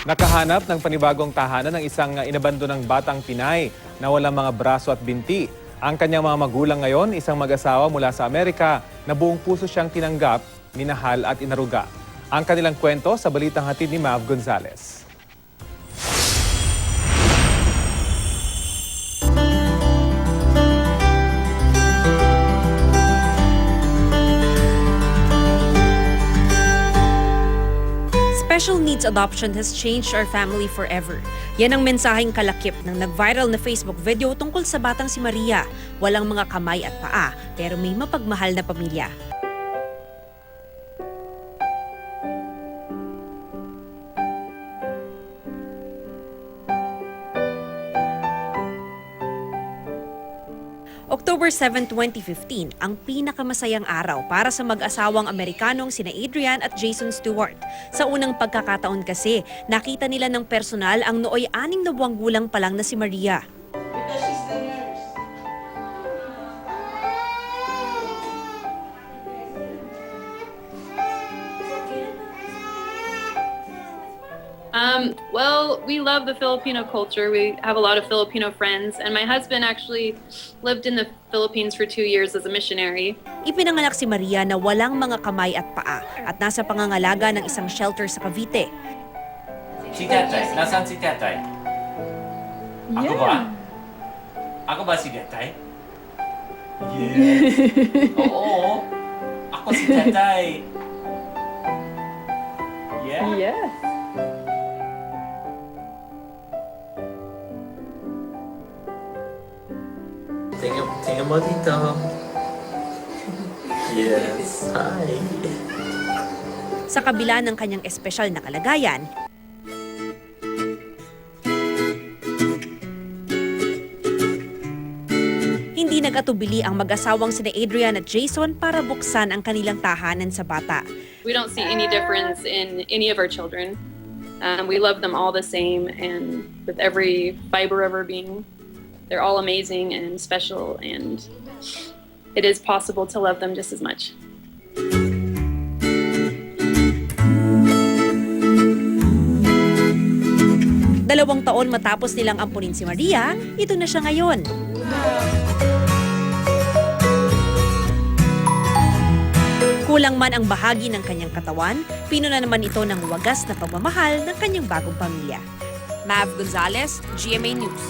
Nakahanap ng panibagong tahanan ng isang inabandonang batang Pinay na walang mga braso at binti. Ang kanyang mga magulang ngayon, isang mag-asawa mula sa Amerika na buong puso siyang tinanggap, minahal at inaruga. Ang kanilang kwento sa balitang hatid ni Mav Gonzalez. Special needs adoption has changed our family forever. Yan ang mensaheng kalakip ng nag-viral na Facebook video tungkol sa batang si Maria. Walang mga kamay at paa, pero may mapagmahal na pamilya. October 7, 2015, ang pinakamasayang araw para sa mag-asawang Amerikanong sina Adrian at Jason Stewart. Sa unang pagkakataon kasi, nakita nila ng personal ang nooy 6 na buwang gulang pa lang na si Maria. Well, we love the Filipino culture. We have a lot of Filipino friends, and my husband actually lived in the Philippines for 2 years as a missionary. Ipinanganak si Maria na walang mga kamay at paa at nasa pangangalaga ng isang shelter sa Cavite. Si Tatay, nasaan si Tatay? Ako ba? Ako ba si Tatay? Yes. Oo. Ako si Tatay. Yeah? Yes. Tingnan mo dito. Yes. Hi. Sa kabila ng kanyang espesyal na kalagayan, hindi nag-atubili ang mag-asawang sina Adrian at Jason para buksan ang kanilang tahanan sa bata. We don't see any difference in any of our children. We love them all the same, and with every fiber of our being, they're all amazing and special, and it is possible to love them just as much. Dalawang taon matapos nilang ampunin si Maria, ito na siya ngayon. Kulang man ang bahagi ng kanyang katawan, pinuna naman ito ng wagas na pagmamahal ng kanyang bagong pamilya. Mav Gonzalez, GMA News.